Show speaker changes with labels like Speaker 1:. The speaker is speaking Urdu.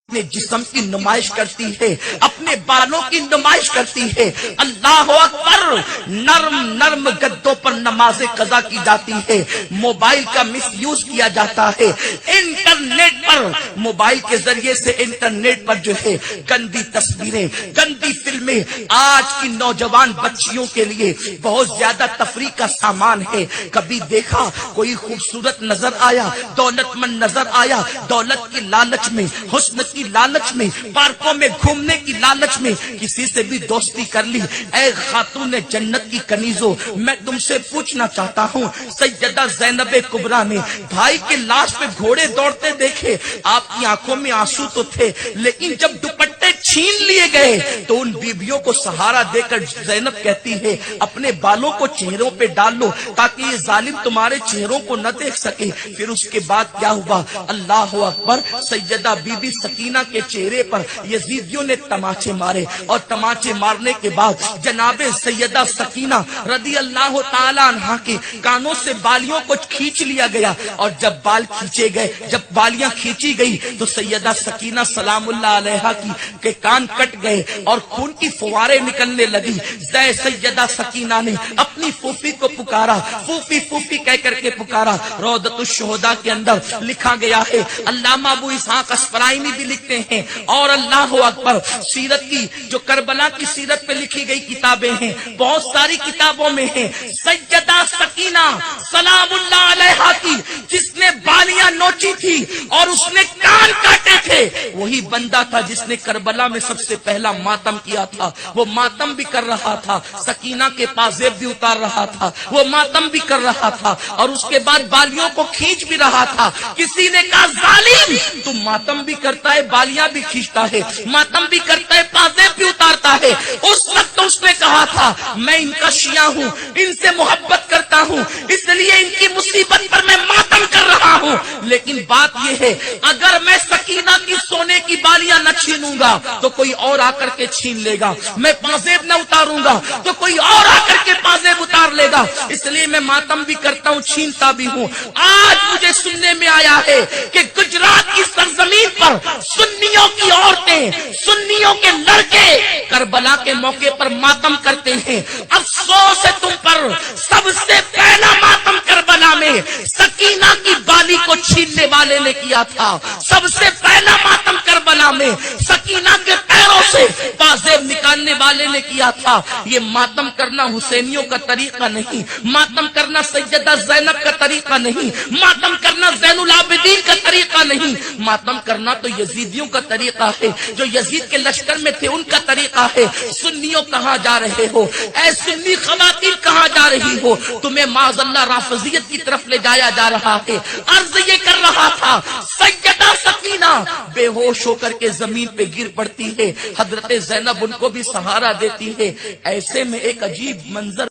Speaker 1: اپنے جسم کی نمائش کرتی ہے، اپنے بالوں کی نمائش کرتی ہے۔ اللہ اکبر، نرم نرم گدوں پر نمازیں قضا کی جاتی ہے، موبائل کا مس یوز کیا جاتا ہے، انٹرنیٹ پر، موبائل کے ذریعے سے انٹرنیٹ پر جو ہے گندی تصویریں، گندی فلمیں آج کی نوجوان بچیوں کے لیے بہت زیادہ تفریح کا سامان ہے۔ کبھی دیکھا کوئی خوبصورت نظر آیا، دولت مند نظر آیا، دولت کی لالچ میں، حسن کی لالچ میں، پارکوں میں گھومنے کی لالچ میں کسی سے بھی دوستی کر لی۔ اے خاتون جنت کی کنیزوں، میں تم سے پوچھنا چاہتا ہوں، سیدہ زینب کبریٰ نے بھائی کے لاش پہ گھوڑے دوڑتے دیکھے، آپ کی آنکھوں میں آنسو تو تھے، لیکن جب دوپٹے چھین لیے گئے تو ان بیویوں کو سہارا دے کر زینب کہتی ہے اپنے بالوں کو چہروں پہ ڈال لو تاکہ یہ ظالم تمہارے چہروں کو نہ دیکھ سکے۔ پھر اس کے بعد کیا ہوا؟ اللہ اکبر، سیدہ بی بی سکینہ کے چہرے پر یزیدیوں نے تماچے مارے، اور تماچے مارنے کے بعد جناب سیدہ سکینہ رضی اللہ تعالی عنہا کے کانوں سے بالیوں کو کھینچ لیا گیا، اور جب بال کھینچے گئے، جب بالیاں کھینچی گئی تو سیدہ سکینہ سلام اللہ علیہا کے کان کٹ گئے اور خون کی فوارے نکلنے لگی۔ سیدہ سکینہ نے اپنی پھوپھی کو پکارا، پھوپھی پھوپھی کہہ کر کے پکارا۔ روضۃ الشہداء کے اندر لکھا گیا ہے، علامہ ابو اسحاق اسفرائینی بھی لکھتے ہیں، اور اللہ اکبر، سیرت کی جو کربلا کی سیرت پہ لکھی گئی کتابیں ہیں، بہت ساری کتابوں میں ہیں سیدہ سکینہ سلام اللہ علیہا کی جس نے بالیاں نوچی تھی اور اس نے کان کاٹے تھے، وہی بندہ تھا جس نے کربلا میں سب سے پہلا ماتم کیا تھا۔ وہ ماتم بھی کر رہا تھا، سکینہ کے پازیب بھی اتار رہا تھا، وہ ماتم بھی کر رہا تھا، اور اس کے بعد بالیوں کو کھینچ بھی رہا تھا۔ کسی نے کہا ظالم، تم ماتم بھی کرتا ہے، بالیاں بھی کھینچتا ہے، ماتم بھی کرتا ہے، پازیب بھی اتارتا ہے۔ اس وقت اس نے کہا تھا میں ان کا شیعہ ہوں، ان سے محبت کرتا ہوں، اس لیے ان کی مصیبت پر میں ماتم کر رہا ہوں، لیکن بات یہ ہے اگر میں سکینہ کی سونے کی بالیاں نہ چھینوں گا تو کوئی اور آ کر کے چھین لے گا، میں پازیب نہ اتاروں گا تو کوئی اور آ کر کے پازیب اتار لے گا، اس لیے میں ماتم بھی کرتا ہوں، چھینتا بھی ہوں۔ آج مجھے سننے میں آیا ہے کہ گجرات کی سرزمین پر سنیوں کی عورتیں، سنیوں کے لڑکے کربلا کے موقع پر ماتم کرتے ہیں۔ افسوس ہے تم پر، سب سے پہلا ماتم کربلا میں سکینہ کی بالی کو چھیننے والے نے کیا تھا، سب سے پہلا ماتم کربلا میں سکینہ کے پیروں سے پازیب نکالنے والے نے کیا تھا۔ یہ ماتم کرنا حسینیوں کا طریقہ نہیں، ماتم کرنا سیدہ زینب کا طریقہ نہیں، ماتم کرنا زین العابدین کا طریقہ نہیں، ماتم کرنا تو یزیدیوں کا طریقہ ہے، جو یزید کے لشکر میں تھے ان کا طریقہ ہے۔ سنیوں کہاں جا رہے ہو؟ اے سنی خواتین کہاں جا رہی ہو؟ تمہیں معاذ اللہ رافضیت کی طرف لے جایا جا رہا ہے۔ عرض یہ کر رہا تھا، سیدہ سکینہ بے ہوش ہو کر کے زمین پہ گر پڑتی ہے، حضرت زینب ان کو بھی سہارا دیتی ہے۔ ایسے میں ایک عجیب منظر